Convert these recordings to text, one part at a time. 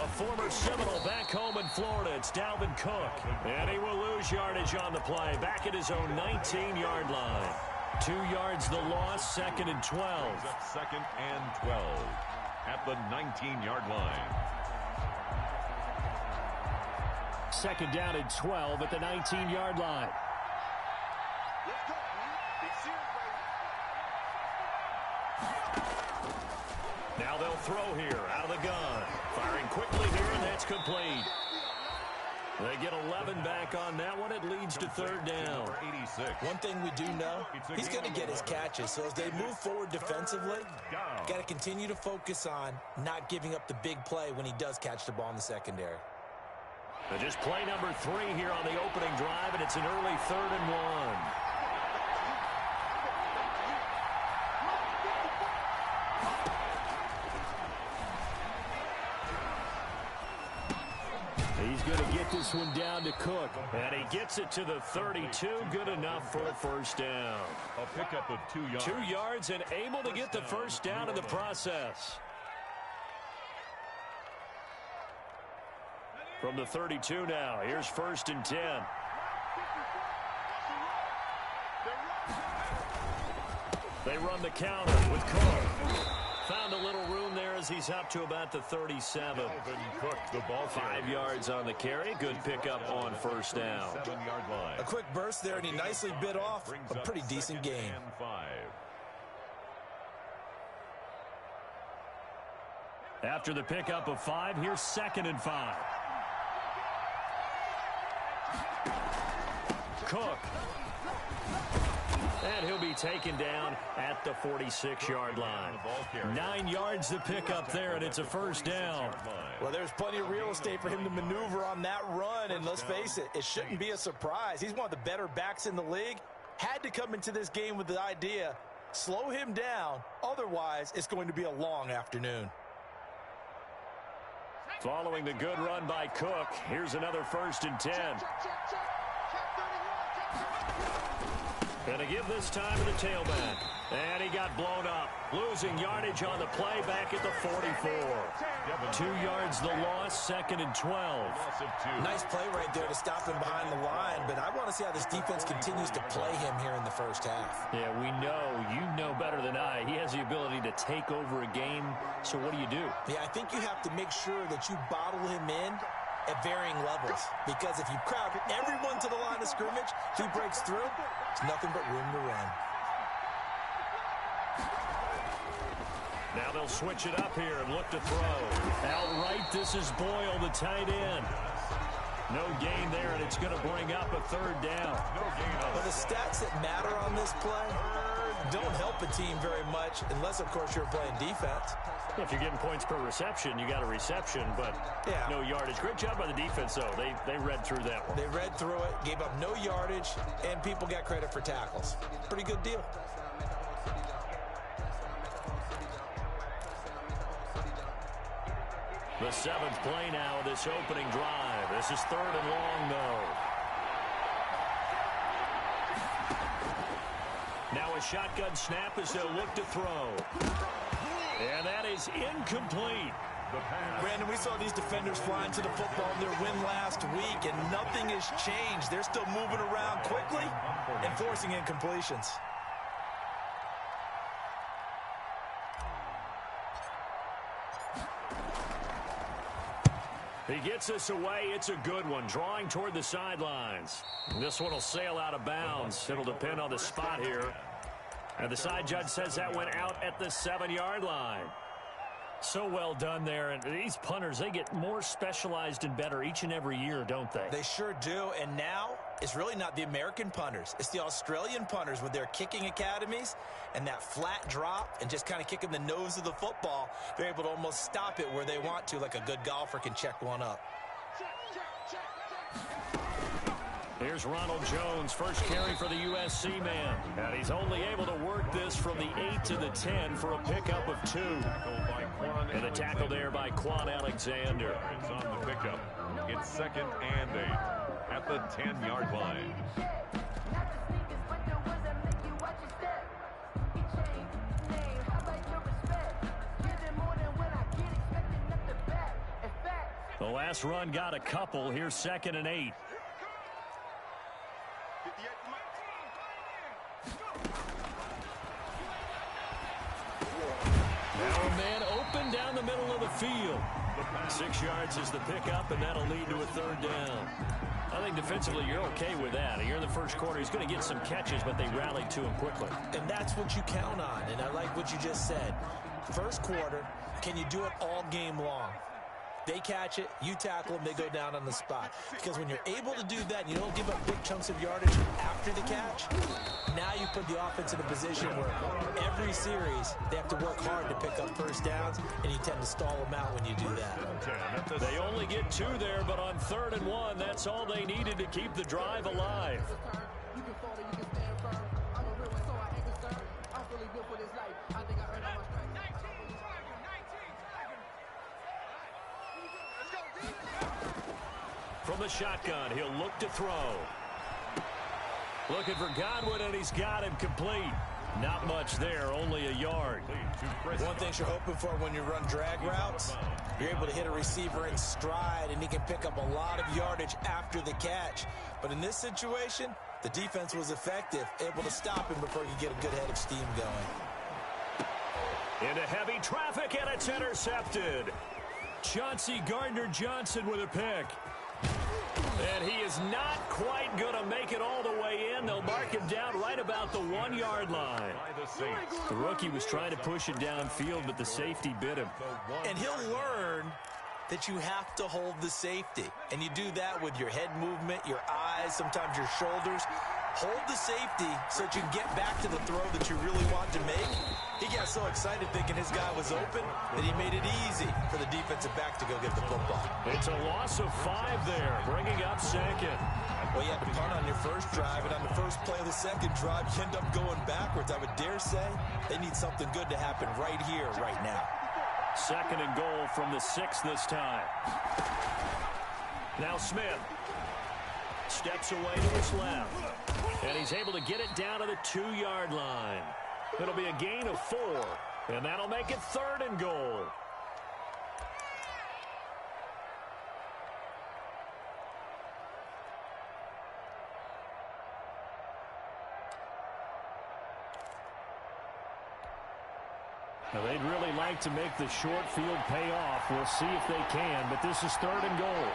A former Seminole back home in Florida. It's Dalvin Cook. And he will lose yardage on the play. Back at his own 19-yard line. 2 yards the loss, 2nd and 12. 2nd and 12 at the 19-yard line. 2nd down and 12 at the 19-yard line. Now they'll throw here out of the gun. Firing quickly here, and that's complete. They get 11 back on that one. It leads to 3rd down. 86. One thing we do know, he's going to get his catches. So as they move forward defensively, got to continue to focus on not giving up the big play when he does catch the ball in the secondary. Just play number 3 here on the opening drive, and it's an early 3rd and 1. He's going to get this one down to Cook. And he gets it to the 32. Good enough for a 1st down. A pickup of 2 yards. 2 yards and able to get the 1st down in the process. From the 32 now. Here's 1st and 10. They run the counter with Cook. Found a little room there as he's up to about the 37. Cook, the ball 5 yards on the carry. Good pickup on 1st down. 7-yard line. A quick burst there, and he nicely bit off a pretty decent game. And 5. After the pickup of 5, here's 2nd and 5. Cook. And he'll be taken down at the 46-yard line. 9 yards to pick up there, and it's a 1st down. Well, there's plenty of real estate for him to maneuver on that run, and let's face it, it shouldn't be a surprise. He's one of the better backs in the league. Had to come into this game with the idea, slow him down, otherwise it's going to be a long afternoon. Following the good run by Cook, here's another 1st and 10. Gonna give this time to the tailback. And he got blown up. Losing yardage on the play back at the 44. 2 yards the loss, 2nd and 12. Nice play right there to stop him behind the line, but I want to see how this defense continues to play him here in the 1st half. Yeah, we know. You know better than I. He has the ability to take over a game, so what do? Yeah, I think you have to make sure that you bottle him in at varying levels, because if you crowd everyone to the line of scrimmage, he breaks through, it's nothing but room to run. Now they'll switch it up here and look to throw. Outright, this is Boyle, the tight end. No gain there, and it's going to bring up a 3rd down. But the stats that matter on this play don't help a team very much, unless, of course, you're playing defense. If you're getting points per reception, you got a reception, but no yardage. Great job by the defense, though. They read through that one. They read through it, gave up no yardage, and people got credit for tackles. Pretty good deal. The 7th play now of this opening drive. This is 3rd and long, though. Now a shotgun snap as they'll look to throw. And that is incomplete. Brandon, we saw these defenders flying to the football in their win last week, and nothing has changed. They're still moving around quickly and forcing incompletions. He gets this away. It's a good one. Drawing toward the sidelines. This one will sail out of bounds. It'll depend on the spot here. And the side judge says that went out at the 7-yard line. So well done there. And these punters, they get more specialized and better each and every year, don't they? They sure do. And now it's really not the American punters. It's the Australian punters with their kicking academies and that flat drop and just kind of kicking the nose of the football. They're able to almost stop it where they want to, like a good golfer can check one up. Here's Ronald Jones, first carry for the USC man. And he's only able to work this from the 8 to the 10 for a pickup of 2. And a tackle there by Quan Alexander. It's on the pickup. It's 2nd and 8 at the 10-yard line. The last run got a couple. Here's 2nd and 8. Now a man open down the middle of the field. 6 yards is the pickup, and that'll lead to a 3rd down. I think defensively you're okay with that. Here in the first quarter, he's going to get some catches, but they rallied to him quickly. And that's what you count on, and I like what you just said. First quarter, can you do it all game long? They catch it, you tackle them, they go down on the spot. Because when you're able to do that, and you don't give up big chunks of yardage after the catch, now you put the offense in a position where every series they have to work hard to pick up first downs, and you tend to stall them out when you do that. They only get 2 there, but on 3rd and 1, that's all they needed to keep the drive alive. From the shotgun, he'll look to throw. Looking for Godwin, and he's got him complete. Not much there, only a yard. One thing you're hoping for when you run drag routes, you're able to hit a receiver in stride, and he can pick up a lot of yardage after the catch. But in this situation, the defense was effective, able to stop him before you get a good head of steam going. Into heavy traffic, and it's intercepted. Chauncey Gardner-Johnson with a pick. And he is not quite going to make it all the way in. They'll mark him down right about the 1-yard line. The rookie was trying to push it downfield, but the safety bit him. And he'll learn that you have to hold the safety. And you do that with your head movement, your eyes, sometimes your shoulders. Hold the safety so that you can get back to the throw that you really want to make. He got so excited thinking his guy was open that he made it easy for the defensive back to go get the football. It's a loss of 5 there, bringing up 2nd. Well, you had to punt on your first drive, and on the first play of the second drive, you end up going backwards. I would dare say they need something good to happen right here, right now. 2nd and goal from the 6 this time. Now Smith steps away to his left, and he's able to get it down to the 2-yard line. It'll be a gain of 4, and that'll make it 3rd and goal. Now, they'd really like to make the short field pay off. We'll see if they can, but this is 3rd and goal.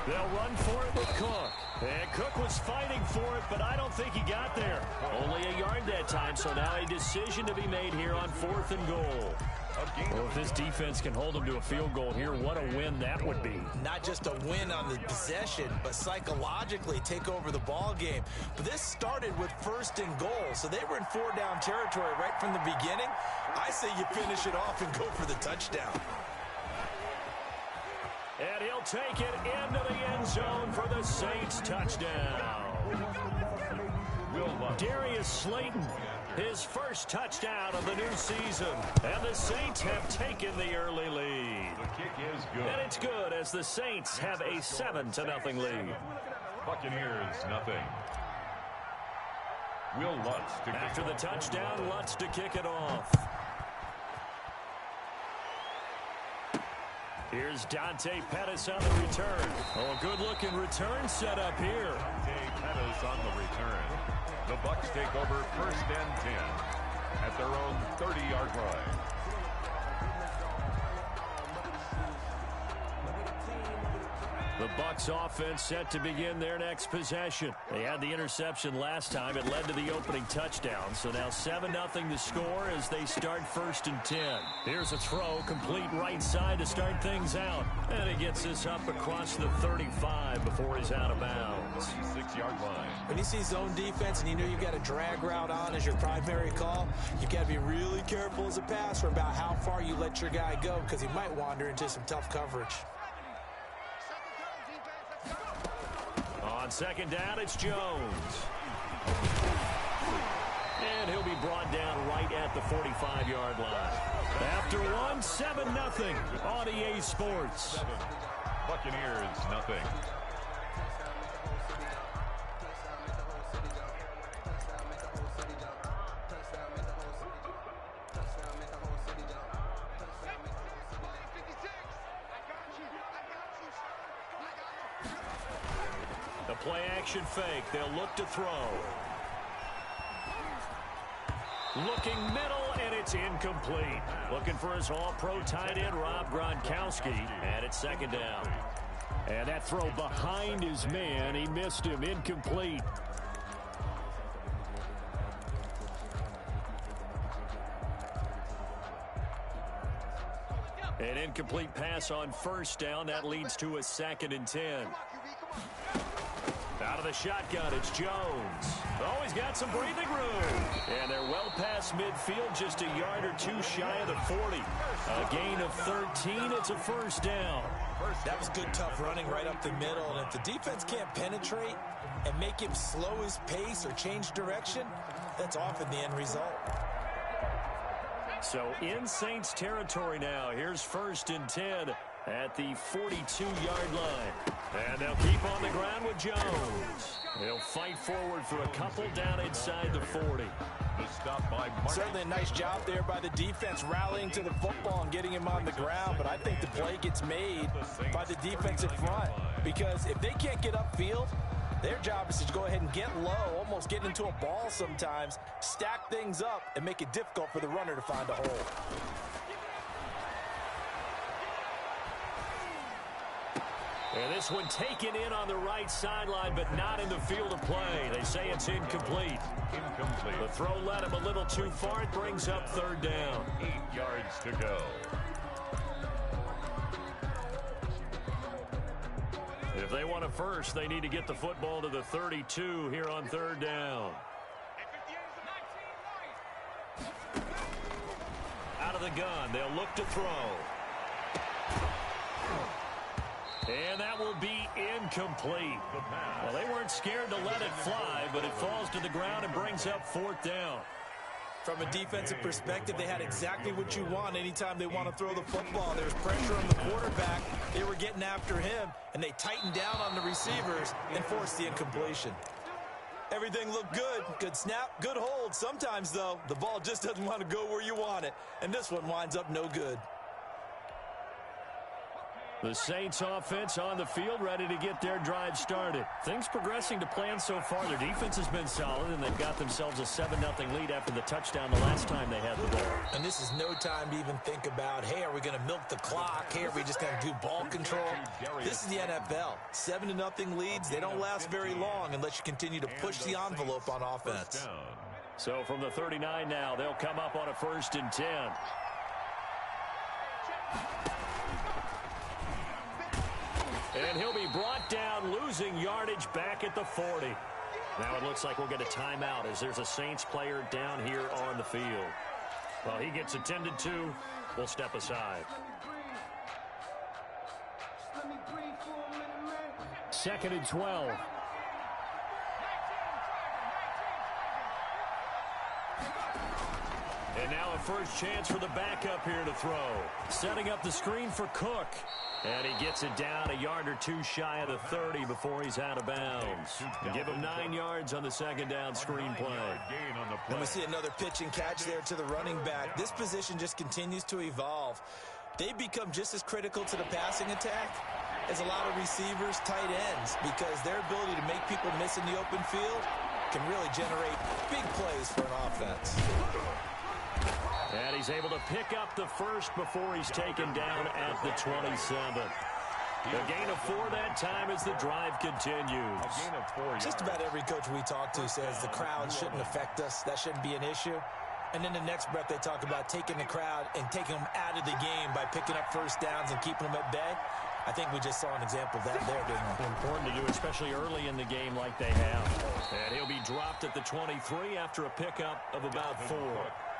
They'll run for it with Cook. And Cook was fighting for it, but I don't think he got there. Only a yard that time, so now a decision to be made here on 4th and goal. Well, if this defense can hold them to a field goal here, what a win that would be. Not just a win on the possession, but psychologically take over the ball game. But this started with 1st and goal, so they were in 4-down territory right from the beginning. I say you finish it off and go for the touchdown. And he'll take it into the end zone for the Saints touchdown. Darius Slayton, his first touchdown of the new season. And the Saints have taken the early lead. The kick is good. And it's good as the Saints have a 7-0 lead. Buccaneers, nothing. Will Lutz to kick After the touchdown, Lutz to kick it off. Here's Dante Pettis on the return. Oh, good-looking return set up here. Dante Pettis on the return. The Bucs take over 1st and 10 at their own 30-yard line. The Bucs offense set to begin their next possession. They had the interception last time. It led to the opening touchdown. So now 7-0 to score as they start 1st and 10. Here's a throw, complete right side to start things out. And he gets this up across the 35 before he's out of bounds. 6-yard line. When you see zone defense and you know you've got a drag route on as your primary call, you've got to be really careful as a passer about how far you let your guy go because he might wander into some tough coverage. On 2nd down, it's Jones. And he'll be brought down right at the 45-yard line. After one, 7-0 on EA Sports. Buccaneers, nothing. A play-action fake. They'll look to throw. Looking middle, and it's incomplete. Looking for his all-pro tight end, Rob Gronkowski, and it's second down. And that throw behind his man, he missed him, incomplete. An incomplete pass on first down. That leads to a 2nd and 10. Out of the shotgun, it's Jones. Oh, he's got some breathing room. And they're well past midfield, just a yard or two shy of the 40. A gain of 13. It's a first down. That was good, tough running right up the middle. And if the defense can't penetrate and make him slow his pace or change direction, that's often the end result. So in Saints territory now. Here's 1st and 10 at the 42-yard line. And they'll keep on the ground with Jones. They'll fight forward for a couple down inside the 40. Certainly a nice job there by the defense rallying to the football and getting him on the ground. But I think the play gets made by the defensive front. Because if they can't get upfield, their job is to go ahead and get low, almost get into a ball sometimes, stack things up, and make it difficult for the runner to find a hole. And this one taken in on the right sideline, but not in the field of play. They say it's incomplete. The throw led him a little too far. It brings up 3rd down. 8 yards to go. If they want a first, they need to get the football to the 32 here on 3rd down. Out of the gun, they'll look to throw. And that will be incomplete. Well, they weren't scared to let it fly, but it falls to the ground and brings up 4th down. From a defensive perspective, they had exactly what you want anytime they want to throw the football. There's pressure on the quarterback. They were getting after him, and they tightened down on the receivers and forced the incompletion. Everything looked good. Good snap, good hold. Sometimes, though, the ball just doesn't want to go where you want it, and this one winds up no good. The Saints offense on the field, ready to get their drive started. Things progressing to plan so far. Their defense has been solid, and they've got themselves a 7-0 lead after the touchdown the last time they had the ball. And this is no time to even think about, hey, are we going to milk the clock? Hey, are we just going to do ball control? This is the NFL. 7-0 leads, they don't last very long unless you continue to push the envelope on offense. So from the 39 now, they'll come up on a 1st and 10. And he'll be brought down, losing yardage back at the 40. Now it looks like we'll get a timeout as there's a Saints player down here on the field. Well, he gets attended to. We'll step aside. 2nd and 12. And now a first chance for the backup here to throw. Setting up the screen for Cook. And he gets it down a yard or two shy of the 30 before he's out of bounds. Give him 9 yards on the 2nd down screen play. And we see another pitch and catch there to the running back. This position just continues to evolve. They become just as critical to the passing attack as a lot of receivers, tight ends, because their ability to make people miss in the open field can really generate big plays for an offense. And he's able to pick up the first before he's taken down at the 27. The gain of 4 that time as the drive continues. Just about every coach we talk to says the crowd shouldn't affect us. That shouldn't be an issue. And then the next breath they talk about taking the crowd and taking them out of the game by picking up first downs and keeping them at bay. I think we just saw an example of that there, didn't we? Important to do, especially early in the game like they have. And he'll be dropped at the 23 after a pickup of about 4.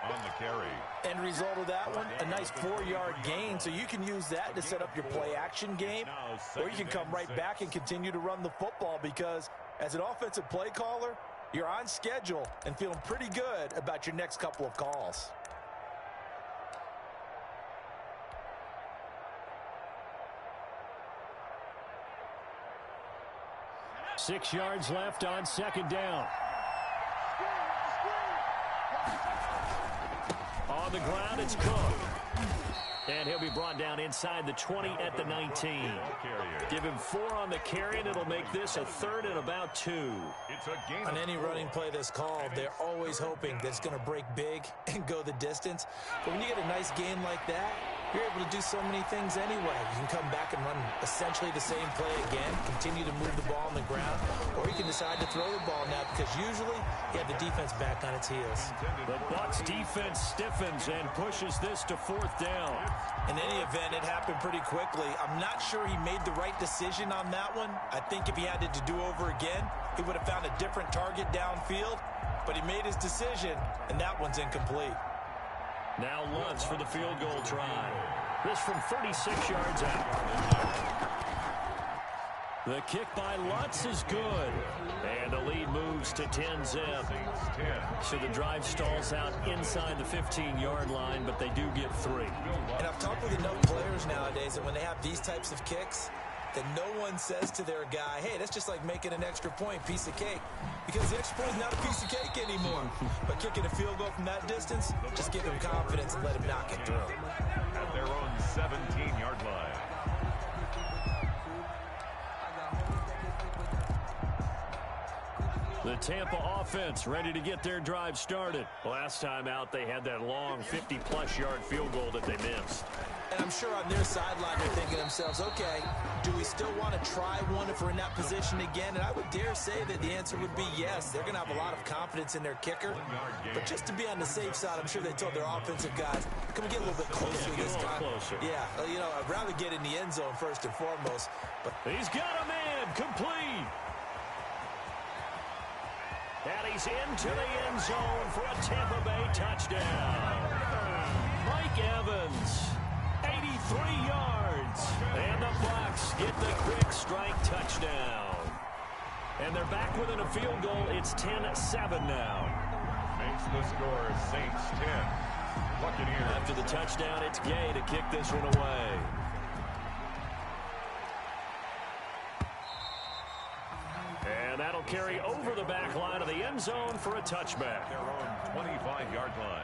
On the carry. End result of that one, a nice 4-yard gain. So you can use that to set up your play-action game, or you can come right back and continue to run the football because as an offensive play caller, you're on schedule and feeling pretty good about your next couple of calls. Six yards left on 2nd down. On the ground, it's Cook. And he'll be brought down inside the 20 at the 19. Give him 4 on the carry, and it'll make this a 3rd and about 2. On any running play that's called, they're always hoping that it's going to break big and go the distance. But when you get a nice gain like that, you're able to do so many things anyway. You can come back and run essentially the same play again, continue to move the ball on the ground, or you can decide to throw the ball now because usually you have the defense back on its heels. The Bucs defense stiffens and pushes this to 4th down. In any event, it happened pretty quickly. I'm not sure he made the right decision on that one. I think if he had it to do over again, he would have found a different target downfield, but he made his decision, and that one's incomplete. Now Lutz for the field goal try. This from 36 yards out. The kick by Lutz is good. And the lead moves to 10-zip. So the drive stalls out inside the 15-yard line, but they do get 3. And I've talked with enough players nowadays that when they have these types of kicks, that no one says to their guy, hey, that's just like making an extra point, piece of cake. Because the extra point is not a piece of cake anymore. But kicking a field goal from that distance, just give him confidence and let him knock it through. At their own 17-yard line. The Tampa offense ready to get their drive started. Last time out, they had that long 50-plus yard field goal that they missed. And I'm sure on their sideline they're thinking to themselves, okay, do we still want to try one if we're in that position again? And I would dare say that the answer would be yes. They're going to have a lot of confidence in their kicker. But just to be on the safe side, I'm sure they told their offensive guys, can we get a little bit closer this time? Yeah, you know, I'd rather get in the end zone first and foremost. But he's got a man, complete. And he's into the end zone for a Tampa Bay touchdown. Mike Evans, 83 yards. And the Bucs get the quick strike touchdown. And they're back within a field goal. It's 10-7 now. Makes the score Saints 10. Buccaneers. After the touchdown, it's Gay to kick this one away. And that'll carry over the back line of the end zone for a touchback. Their own 25-yard line.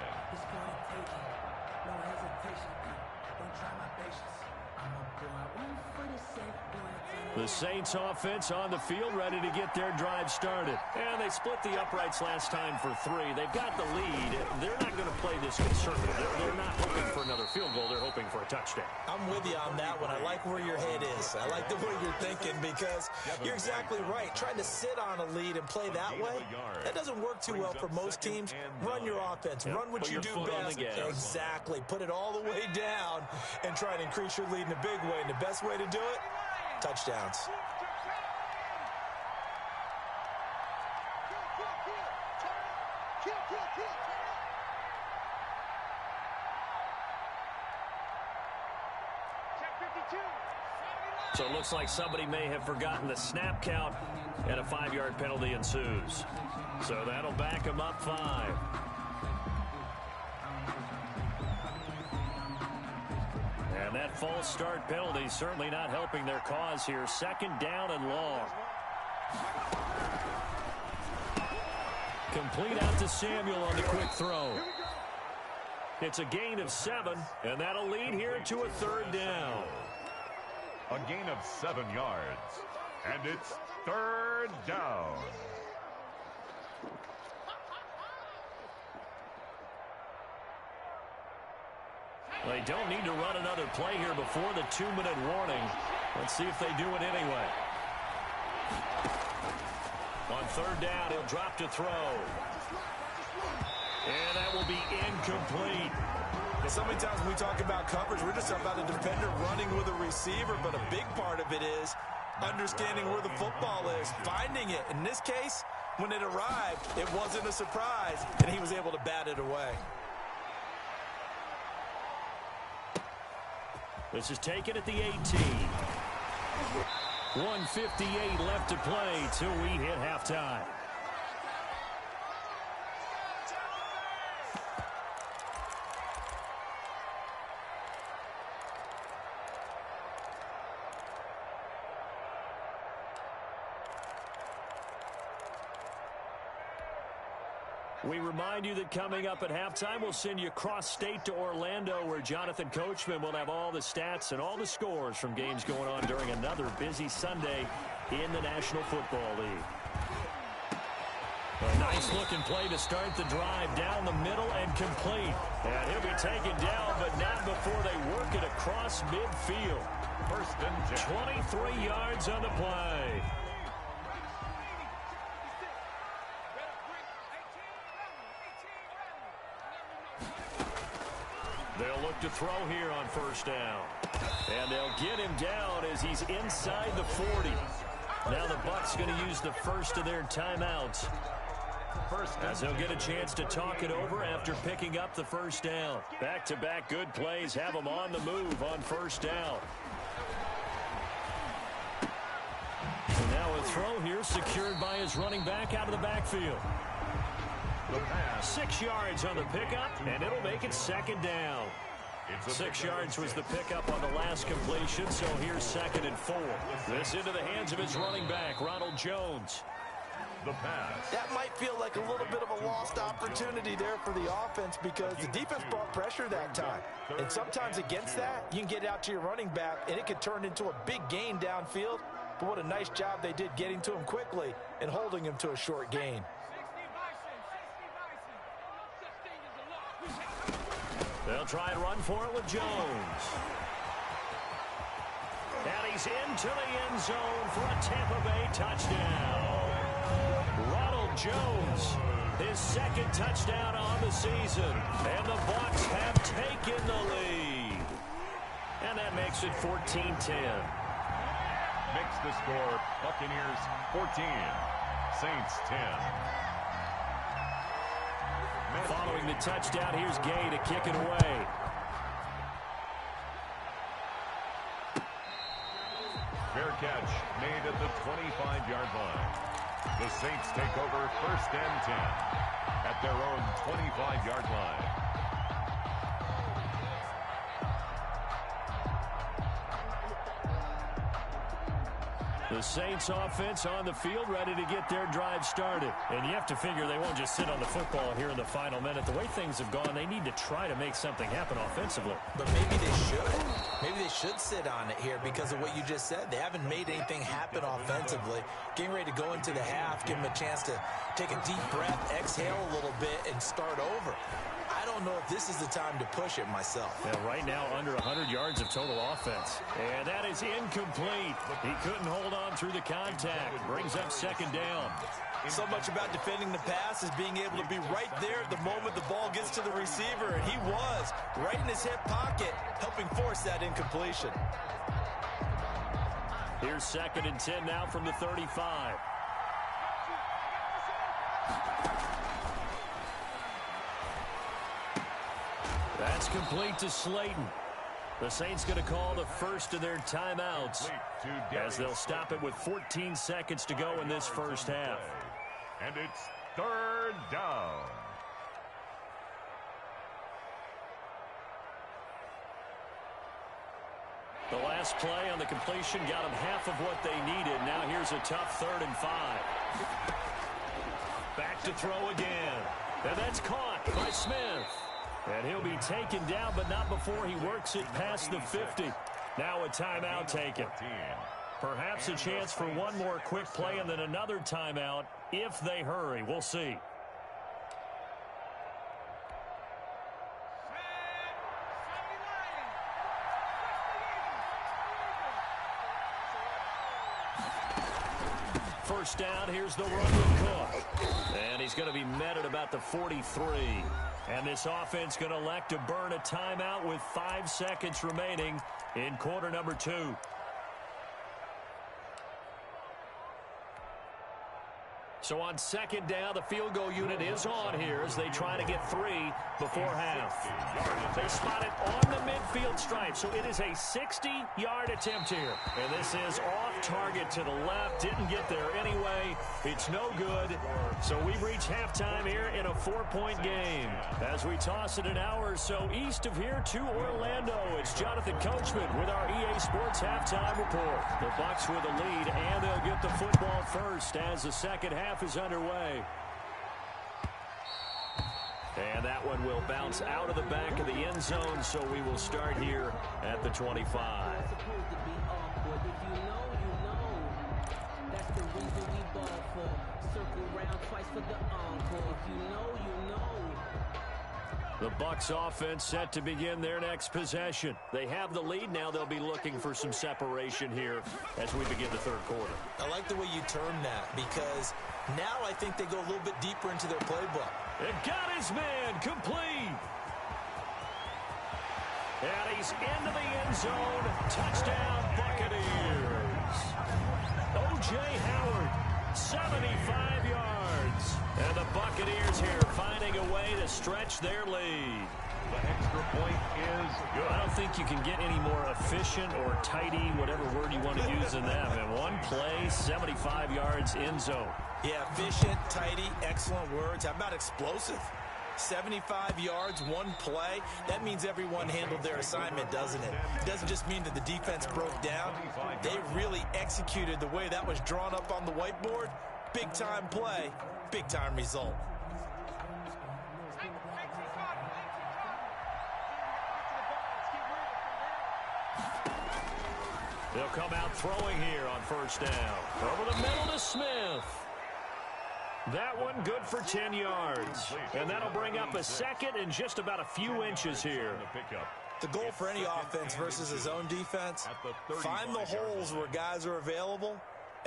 The Saints offense on the field ready to get their drive started. And they split the uprights last time for 3. They've got the lead. They're not going to play this conservative. They're not hoping for another field goal. They're hoping for a touchdown. I'm with you on that one. I like where your head is. I like the way you're thinking because you're exactly right. Trying to sit on a lead and play that way, that doesn't work too well for most teams. Run your offense. Run what you do best. Exactly. Put it all the way down and try to increase your lead in a big way. And the best way to do it, touchdowns. So it looks like somebody may have forgotten the snap count, and a 5-yard penalty ensues. So that'll back them up 5. And that false start penalty certainly not helping their cause here. 2nd down and long. Complete out to Samuel on the quick throw. It's a gain of 7, and that'll lead here to a 3rd down. A gain of 7 yards. And it's 3rd down. They don't need to run another play here before the 2-minute warning. Let's see if they do it anyway. On 3rd down, he'll drop to throw. And that will be incomplete. So many times when we talk about coverage, we're just about a defender running with a receiver, but a big part of it is understanding where the football is, finding it. In this case, when it arrived, it wasn't a surprise, and he was able to bat it away. This is taken at the 18. 1:58 left to play till we hit halftime. We remind you that coming up at halftime, we'll send you cross-state to Orlando, where Jonathan Coachman will have all the stats and all the scores from games going on during another busy Sunday in the National Football League. A nice-looking play to start the drive down the middle and complete. And he'll be taken down, but not before they work it across midfield. First and 10. 23 yards on the play. They'll look to throw here on first down. And they'll get him down as he's inside the 40. Now the Bucs going to use the first of their timeouts, as they'll get a chance to talk it over after picking up the first down. Back-to-back good plays have them on the move on first down. And now a throw here secured by his running back out of the backfield. 6 yards on the pickup, and it'll make it second down. 6 yards was the pickup on the last completion, so here's 2nd and 4. This into the hands of his running back, Ronald Jones. The pass. That might feel like a little bit of a lost opportunity there for the offense, because the defense brought pressure that time. And sometimes against that, you can get out to your running back, and it could turn into a big gain downfield. But what a nice job they did getting to him quickly and holding him to a short gain. They'll try and run for it with Jones. And he's into the end zone for a Tampa Bay touchdown. Ronald Jones, his 2nd touchdown on the season. And the Bucs have taken the lead. And that makes it 14-10. Makes the score Buccaneers 14, Saints 10. Following the touchdown, here's Gay to kick it away. Fair catch made at the 25-yard line. The Saints take over 1st and 10 at their own 25-yard line. The Saints offense on the field, ready to get their drive started. And you have to figure they won't just sit on the football here in the final minute. The way things have gone, they need to try to make something happen offensively. But maybe they should. Maybe they should sit on it here because of what you just said. They haven't made anything happen offensively. Getting ready to go into the half, give them a chance to take a deep breath, exhale a little bit, and start over. I don't know if this is the time to push it myself. Yeah, right now under 100 yards of total offense. And that is incomplete. He couldn't hold on through the contact. Brings up 2nd down. So much about defending the pass is being able to be right there at the moment the ball gets to the receiver. And he was right in his hip pocket, helping force that incompletion. Here's 2nd and 10 now from the 35. That's complete to Slayton. The Saints going to call the first of their timeouts, as they'll stop it with 14 seconds to go in this first half. And it's 3rd down. The last play on the completion got them half of what they needed. Now here's a tough 3rd and 5. Back to throw again. And that's caught by Smith. And he'll be taken down, but not before he works it past the 50. Now a timeout taken. Perhaps a chance for one more quick play and then another timeout if they hurry. We'll see. First down, here's the run with Cook. And he's going to be met at about the 43. And this offense going to elect to burn a timeout with 5 seconds remaining in quarter number 2. So on 2nd down, the field goal unit is on here as they try to get 3 before half. They spot it on the midfield stripe, so it is a 60-yard attempt here. And this is off target to the left. Didn't get there anyway. It's no good. So we've reached halftime here in a 4-point game. As we toss it an hour or so east of here to Orlando, it's Jonathan Coachman with our EA Sports halftime report. The Bucs with a lead, and they'll get the football first as the second half is underway. And that one will bounce out of the back of the end zone, so we will start here at the 25. The Bucs offense set to begin their next possession. They have the lead. Now they'll be looking for some separation here as we begin the third quarter. I like the way you term that, because now I think they go a little bit deeper into their playbook. It got his man complete. And he's into the end zone. Touchdown, Buccaneers. O.J. Howard, 75 yards. And the Buccaneers here finding a way to stretch their lead. The extra point is good. I don't think you can get any more efficient or tidy, whatever word you want to use in that. In one play, 75 yards end zone. Yeah, efficient, tidy, excellent words. How about explosive? 75 yards, one play. That means everyone handled their assignment, doesn't it? It doesn't just mean that the defense broke down. They really executed the way that was drawn up on the whiteboard. Big-time play, big-time result. They'll come out throwing here on first down. Over the middle to Smith. That one good for 10 yards. And that'll bring up a second and just about a few inches here. The goal for any offense versus a zone defense, find the holes where guys are available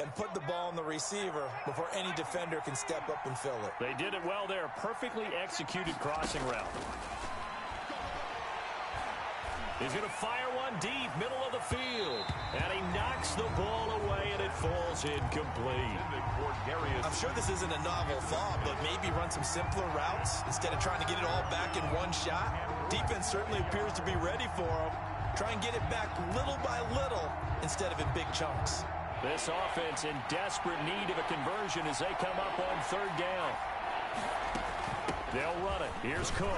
and put the ball on the receiver before any defender can step up and fill it. They did it well there. Perfectly executed crossing route. He's going to fire one deep, middle of the field. And he knocks the ball away, and it falls incomplete. I'm sure this isn't a novel thought, but maybe run some simpler routes instead of trying to get it all back in one shot. Defense certainly appears to be ready for him. Try and get it back little by little instead of in big chunks. This offense in desperate need of a conversion as they come up on third down. They'll run it. Here's Cook.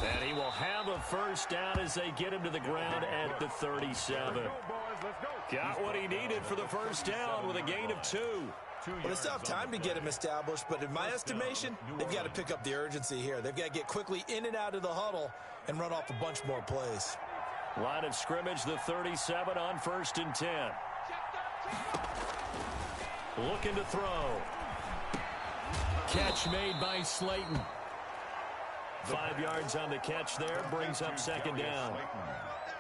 And he will have a first down as they get him to the ground at the 37. Got what he needed for the first down with a gain of 2. Well, it's not time to get him established, but in my estimation, they've got to pick up the urgency here. They've got to get quickly in and out of the huddle and run off a bunch more plays. Line of scrimmage, the 37 on 1st and 10. Looking to throw. Catch made by Slayton. 5 yards on the catch there, brings up second down.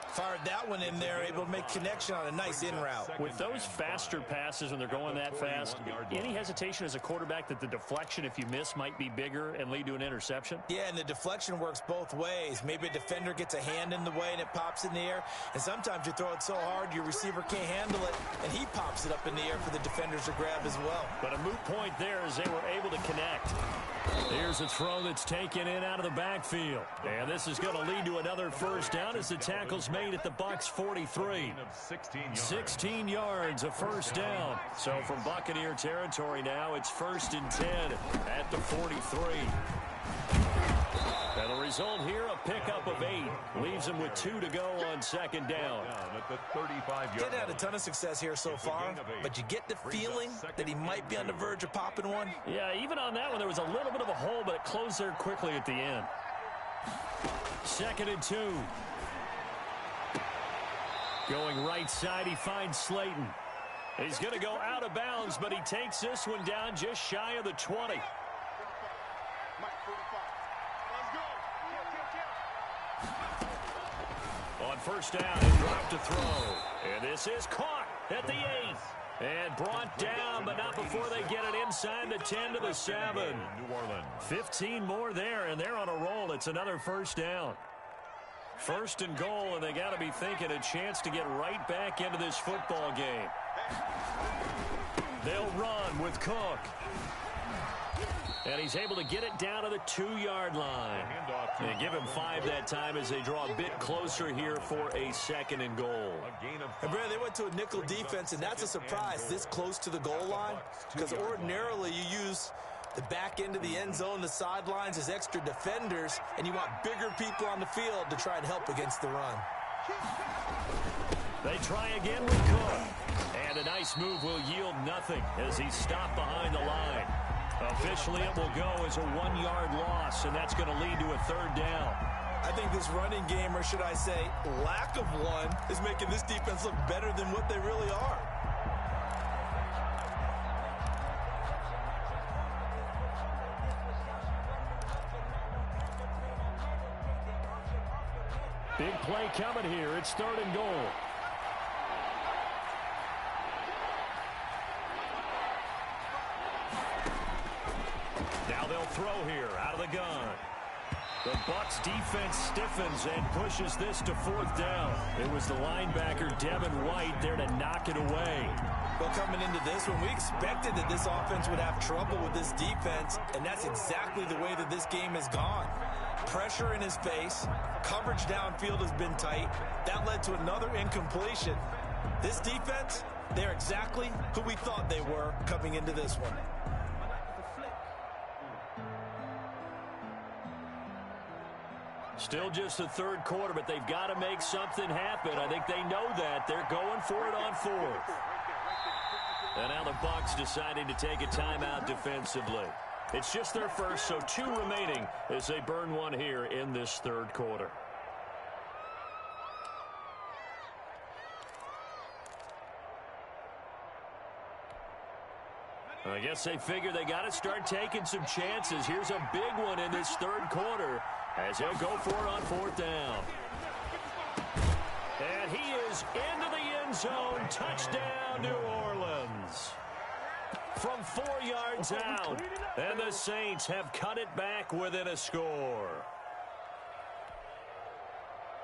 Fired that one in there, able to make connection on a nice in route. With those faster passes when they're going that fast, any hesitation as a quarterback that the deflection, if you miss, might be bigger and lead to an interception? Yeah, and the deflection works both ways. Maybe a defender gets a hand in the way and it pops in the air, and sometimes you throw it so hard your receiver can't handle it, and he pops it up in the air for the defenders to grab as well. But a moot point there as they were able to connect. Here's a throw that's taken in out of the backfield. And this is going to lead to another first down as the tackle's made at the Bucs 43. 16 yards, a first down. So from Buccaneer territory now, it's 1st and 10 at the 43. And the result here, a pickup of 8. Leaves him with 2 to go on second down. Didn't have a ton of success here so far, but you get the feeling that he might be on the verge of popping one. Yeah, even on that one, there was a little bit of a hole, but it closed there quickly at the end. 2nd and 2. Going right side, he finds Slayton. He's going to go out of bounds, but he takes this one down just shy of the 20. On first down, he dropped to throw. And this is caught at the 8. And brought down, but not before they get it inside the 10 to the 7. 15 more there, and they're on a roll. It's another first down. 1st and goal, and they got to be thinking a chance to get right back into this football game. They'll run with Cook. And he's able to get it down to the 2-yard line. They give him 5 that time as they draw a bit closer here for a 2nd and goal. And Brad, they went to a nickel defense, and that's a surprise this close to the goal line, because ordinarily you use the back end of the end zone, the sidelines as extra defenders, and you want bigger people on the field to try and help against the run. They try again with Cook. And a nice move will yield nothing as he's stopped behind the line. Officially, it will go as a 1-yard loss, and that's going to lead to a 3rd down. I think this running game, or should I say lack of one, is making this defense look better than what they really are. Big play coming here. It's 3rd and goal. Now they'll throw here out of the gun. The Bucs defense stiffens and pushes this to 4th down. It was the linebacker, Devin White, there to knock it away. Well, coming into this one, we expected that this offense would have trouble with this defense, and that's exactly the way that this game has gone. Pressure in his face, coverage downfield has been tight. That led to another incompletion. This defense, they're exactly who we thought they were coming into this one. Still just the 3rd quarter, but they've got to make something happen. I think they know that. They're going for it on 4th. And now the Bucs deciding to take a timeout defensively. It's just their first, so 2 remaining as they burn one here in this 3rd quarter. I guess they figure they got to start taking some chances. Here's a big one in this 3rd quarter as they'll go for it on 4th down. And he is into the end zone. Touchdown, New Orleans. From 4 yards out, and the Saints have cut it back within a score.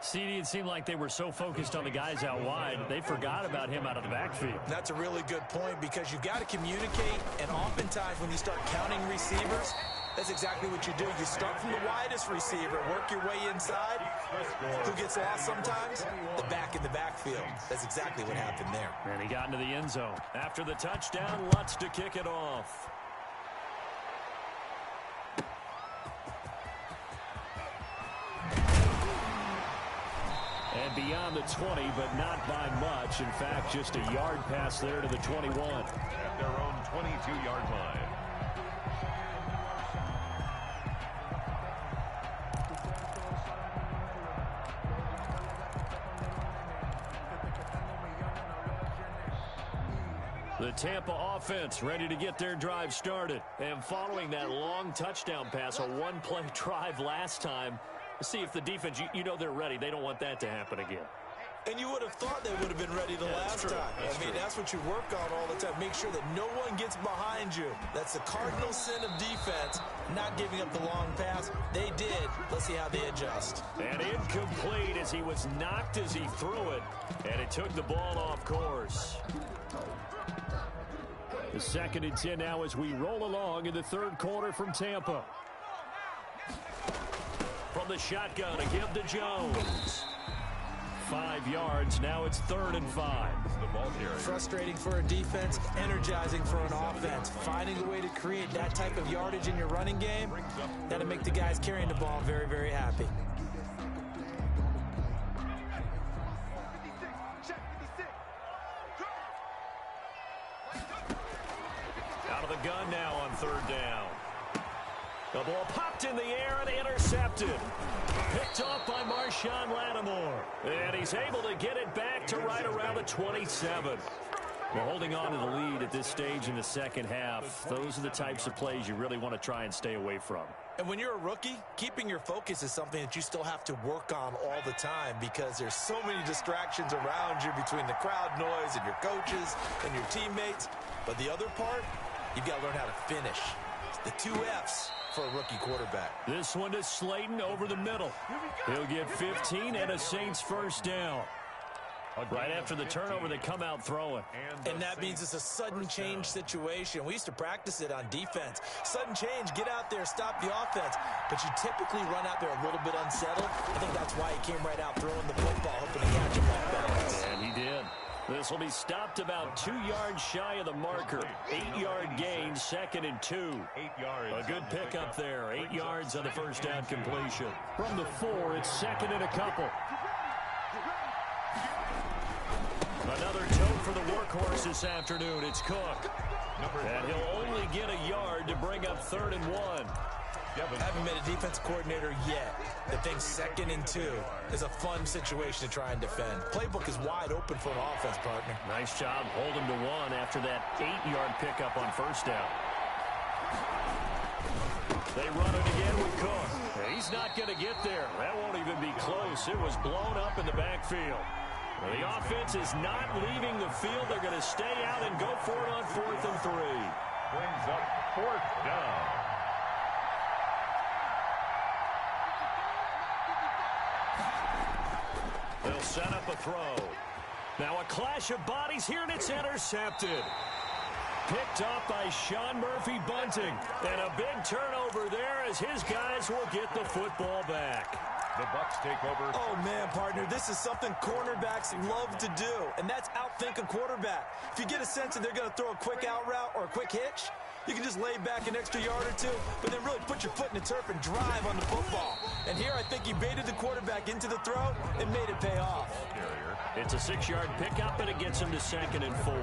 CD, it seemed like they were so focused on the guys out wide, they forgot about him out of the backfield. That's a really good point because you've got to communicate, and oftentimes when you start counting receivers, that's exactly what you do. You start from the widest receiver, work your way inside. Who gets lost sometimes? The back in the backfield. That's exactly what happened there. And he got into the end zone. After the touchdown, Lutz to kick it off. And beyond the 20, but not by much. In fact, just a yard pass there to the 21. At their own 22-yard line. The Tampa offense ready to get their drive started. And following that long touchdown pass, a 1-play drive last time, see if the defense, you know they're ready. They don't want that to happen again. And you would have thought they would have been ready the last time. That's what you work on all the time. Make sure that no one gets behind you. That's the cardinal sin of defense, not giving up the long pass. They did. Let's see how they adjust. And incomplete as he was knocked as he threw it. And it took the ball off course. The 2nd and 10 now as we roll along in the 3rd quarter from Tampa. From the shotgun, a give to Jones. 5 yards. Now it's 3rd and 5. Frustrating for a defense, energizing for an offense. Finding a way to create that type of yardage in your running game, that'll make the guys carrying the ball very, very happy. Out of the gun now on 3rd down. The ball popped in the air and intercepted. Picked off by Marshawn Lattimore. And he's able to get it back to right around the 27. Well, holding on to the lead at this stage in the 2nd half, those are the types of plays you really want to try and stay away from. And when you're a rookie, keeping your focus is something that you still have to work on all the time because there's so many distractions around you between the crowd noise and your coaches and your teammates. But the other part, you've got to learn how to finish. The 2 F's for a rookie quarterback. This one to Slayton over the middle. He'll get 15 and a Saints 1st down. Right after the turnover, they come out throwing. And that means it's a sudden change situation. We used to practice it on defense. Sudden change, get out there, stop the offense. But you typically run out there a little bit unsettled. I think that's why he came right out throwing the football, hoping to catch him off balance. And he did. This will be stopped about 2 yards shy of the marker. 8-yard gain, 2nd and 2. 8 yards. A good pickup there. 8 yards on the 1st down completion. From the 4, it's 2nd and a couple. Another toe for the workhorse this afternoon. It's Cook. And he'll only get a yard to bring up 3rd and 1. Haven't been a defense coordinator yet. The thing's 2nd and 2 is a fun situation to try and defend. Playbook is wide open for an offense, partner. Nice job holding to 1 after that 8-yard pickup on 1st down. They run it again with Cook. He's not going to get there. That won't even be close. It was blown up in the backfield. Well, the offense is not leaving the field. They're going to stay out and go for it on 4th and 3. Brings up 4th down. They'll set up a throw. Now a clash of bodies here, and it's intercepted. Picked off by Sean Murphy-Bunting. And a big turnover there as his guys will get the football back. The Bucs take over. Oh, man, partner, this is something cornerbacks love to do, and that's outthink a quarterback. If you get a sense that they're going to throw a quick out route or a quick hitch, you can just lay back an extra yard or 2, but then really put your foot in the turf and drive on the football. And here I think he baited the quarterback into the throw and made it pay off. It's a 6-yard pickup, and it gets him to 2nd and 4.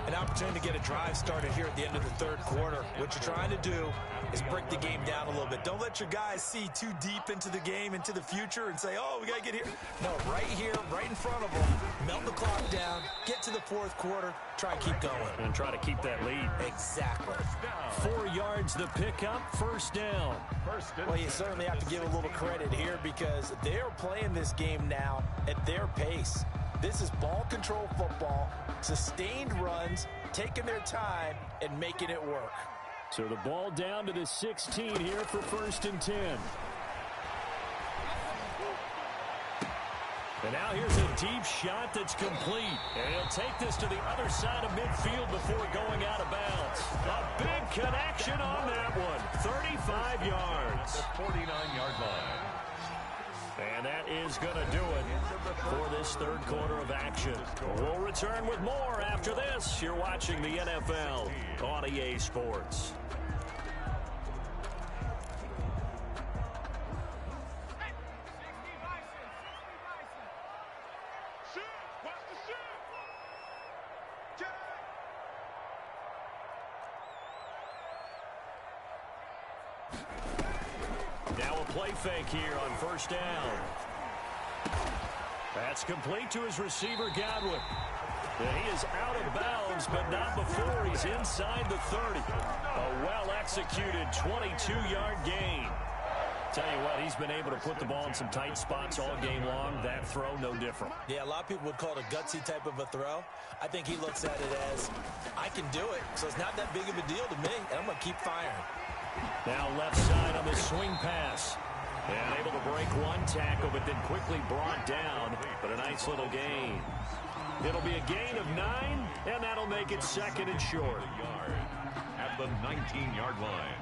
An opportunity to get a drive started here at the end of the 3rd quarter. What you're trying to do is break the game down a little bit. Don't let your guys see too deep into the game, into the future, and say, oh, we got to get here. No, right here, right in front of them, melt the clock down, get to the 4th quarter, try and keep going. And try to keep that lead. Exactly. 4 yards the pickup, 1st down. Well, you certainly have to give a little credit here because they're playing this game now at their pace. This is ball control football, sustained runs, taking their time, and making it work. So the ball down to the 16 here for 1st and 10. And now here's a deep shot that's complete. And he'll take this to the other side of midfield before going out of bounds. A big connection on that one. 35 yards. The 49-yard line. And that is going to do it for this 3rd quarter of action. We'll return with more after this. You're watching the NFL on EA Sports. Now a play fake here on 1st down. That's complete to his receiver, Godwin. And he is out of bounds, but not before he's inside the 30. A well-executed 22-yard gain. Tell you what, he's been able to put the ball in some tight spots all game long. That throw, no different. Yeah, a lot of people would call it a gutsy type of a throw. I think he looks at it as, I can do it, so it's not that big of a deal to me, and I'm going to keep firing. Now left side on the swing pass. And able to break one tackle, but then quickly brought down. But a nice little gain. It'll be a gain of 9, and that'll make it 2nd and short. At the 19-yard line.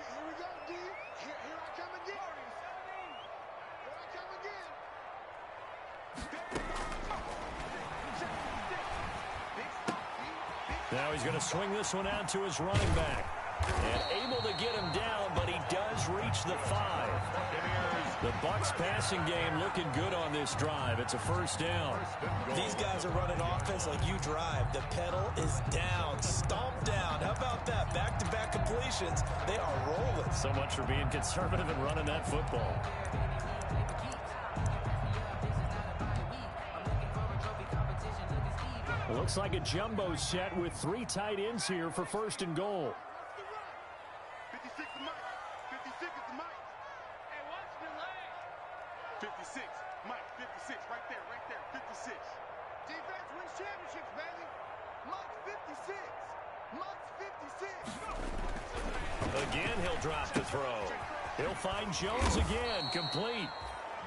Here we go, D. Here I come again. Now he's going to swing this one out to his running back. And able to get him down, but he does reach the 5. The Bucs passing game looking good on this drive. It's a 1st down. These guys are running offense like you drive. The pedal is down, stomp down. How about that? Back-to-back completions. They are rolling. So much for being conservative and running that football. Looks like a jumbo set with 3 tight ends here for 1st and goal. 56 is Mike. 56 is the Mike. Hey, watch the leg. 56. Mike, 56. Right there. 56. Defense wins championships, baby. Mike's 56. Mike's 56. Again, he'll drop the throw. He'll find Jones again, complete.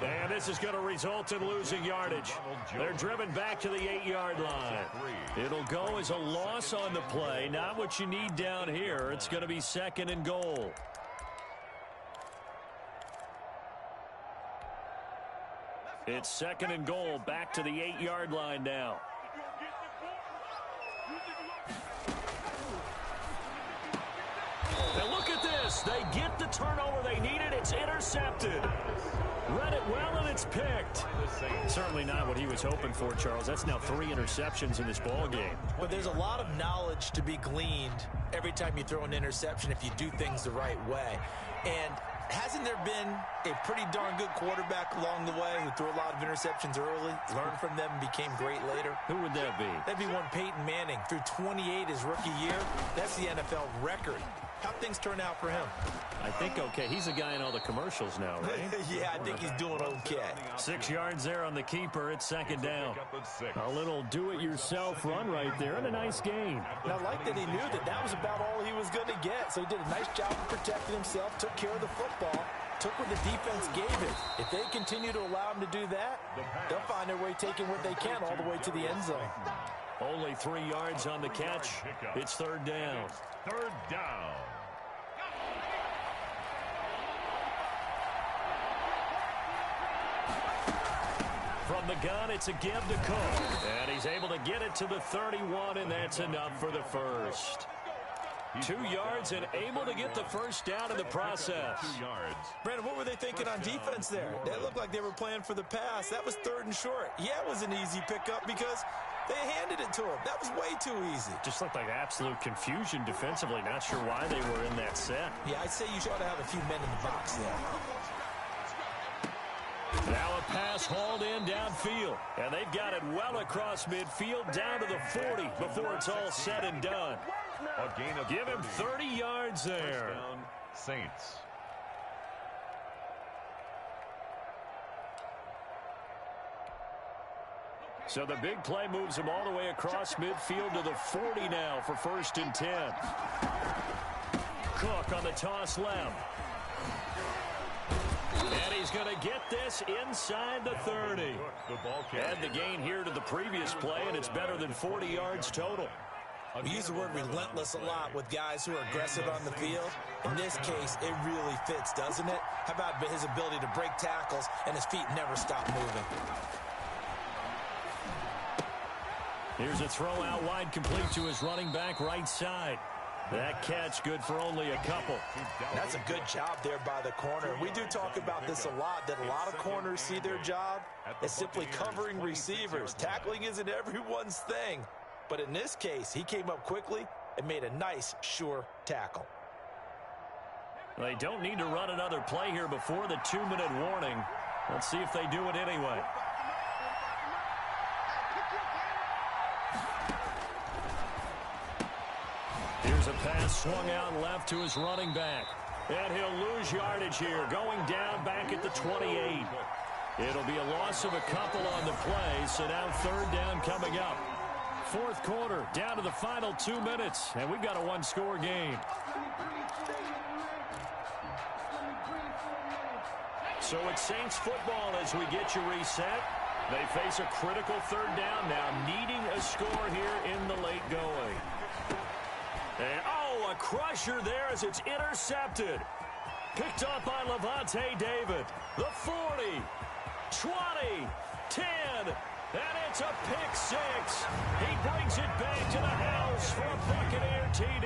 And this is going to result in losing yardage. They're driven back to the 8-yard line. It'll go as a loss on the play. Not what you need down here. It's going to be 2nd and goal. It's 2nd and goal, back to the 8-yard line now. And look at this. this. They get the turnover they needed. It's intercepted. Read it well, and it's picked. Certainly not what he was hoping for, Charles. That's now 3 interceptions in this ball game. But there's a lot of knowledge to be gleaned every time you throw an interception if you do things the right way. And hasn't there been a pretty darn good quarterback along the way who threw a lot of interceptions early, learned from them, and became great later? Who would that be? That'd be one Peyton Manning. Threw 28 his rookie year. That's the NFL record. How'd things turn out for him? I think okay. He's a guy in all the commercials now, right? Yeah, I think he's doing okay. 6 yards there on the keeper. It's second down. A little do-it-yourself run right there and a nice gain. And I like that he knew that that was about all he was going to get. So he did a nice job of protecting himself, took care of the football, took what the defense gave him. If they continue to allow him to do that, they'll find their way taking what they can all the way to the end zone. Only 3 yards on the catch. It's third down. Third down. From the gun, it's a give to Cook. And he's able to get it to the 31, and that's enough for the first. 2 yards and able to get the first down in the process. 2 yards. Brandon, what were they thinking on defense there? They looked like they were playing for the pass. That was 3rd and short. Yeah, it was an easy pickup because they handed it to him. That was way too easy. Just looked like absolute confusion defensively. Not sure why they were in that set. Yeah, I'd say you ought to have a few men in the box there. Now a pass hauled in downfield. And they've got it well across midfield down to the 40 before it's all said and done. A gain of Give him 30 yards there. Touchdown, Saints. So the big play moves him all the way across midfield to the 40 now for 1st and 10. Cook on the toss left. And he's going to get this inside the 30. Add the gain here to the previous play, and it's better than 40 yards total. We use the word relentless a lot with guys who are aggressive on the field. In this case, it really fits, doesn't it? How about his ability to break tackles and his feet never stop moving? Here's a throw out wide, complete to his running back right side. That catch good for only a couple. That's a good job there by the corner. We do talk about this a lot, that a lot of corners see their job as simply covering receivers. Tackling isn't everyone's thing. But in this case, he came up quickly and made a nice, sure tackle. They don't need to run another play here before the 2-minute warning. Let's see if they do it anyway. Here's a pass swung out left to his running back. And he'll lose yardage here, going down back at the 28. It'll be a loss of a couple on the play, so now 3rd down coming up. 4th quarter, down to the final 2 minutes, and we've got a 1-score game. So it's Saints football as we get you reset. They face a critical 3rd down now, needing a score here in the late going. And, oh, a crusher there as it's intercepted. Picked up by Levante David. The 40, 20, 10, and it's a pick 6. He brings it back to the house for a Buccaneer TD.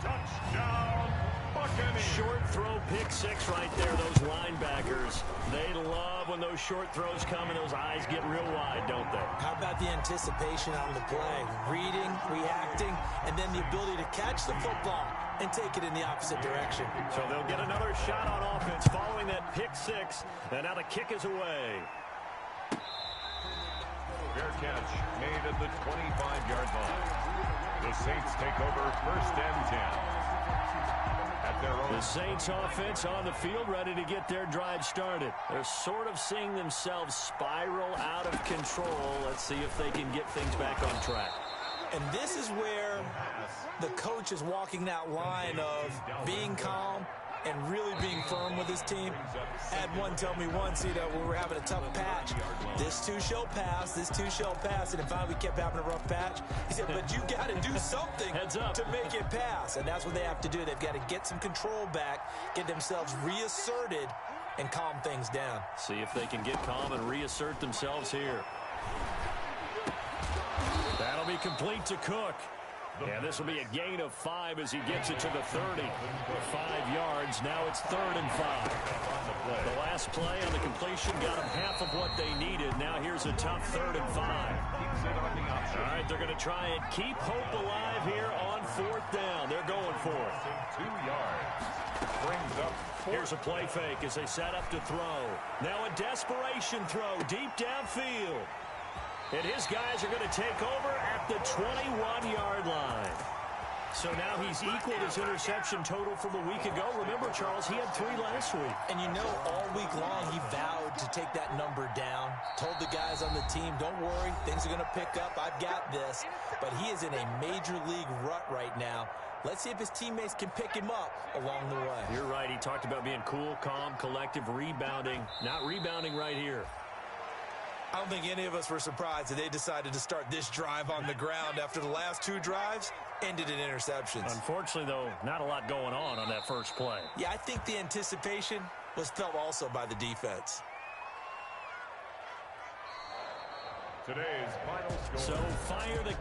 Touchdown, Buccaneers. Short throw pick 6 right there. Those linebackers, they love when those short throws come and those eyes get real wide, don't they? How about the anticipation on the play? Reading, reacting, and then the ability to catch the football and take it in the opposite direction. So they'll get another shot on offense following that pick 6, and now the kick is away. Fair catch made at the 25-yard line. The Saints take over 1st and 10. At their own. The Saints offense on the field, ready to get their drive started. They're sort of seeing themselves spiral out of control. Let's see if they can get things back on track. And this is where the coach is walking that line of being calm and really being firm with his team. Had one tell me once, you know, we were having a tough patch. This too shall pass, this too shall pass. And finally we kept having a rough patch. He said, but you got to do something to make it pass. And that's what they have to do. They've got to get some control back, get themselves reasserted, and calm things down. See if they can get calm and reassert themselves here. That'll be complete to Cook. And this will be a gain of 5 as he gets it to the 30. 5 yards. Now it's 3rd and 5. The last play on the completion got them half of what they needed. Now here's a tough 3rd and 5. All right, they're going to try and keep hope alive here on 4th down. They're going for it. 2 yards. Brings up 4. Here's a play fake as they set up to throw. Now a desperation throw deep downfield. And his guys are going to take over at the 21-yard line. So now he's equaled his interception total from a week ago. Remember, Charles, he had 3 last week. And you know, all week long he vowed to take that number down. Told the guys on the team, don't worry, things are going to pick up. I've got this. But he is in a major league rut right now. Let's see if his teammates can pick him up along the way. You're right. He talked about being cool, calm, collective, rebounding. Not rebounding right here. I don't think any of us were surprised that they decided to start this drive on the ground after the last 2 drives ended in interceptions. Unfortunately, though, not a lot going on that first play. Yeah, I think the anticipation was felt also by the defense. Today's final score. So fire the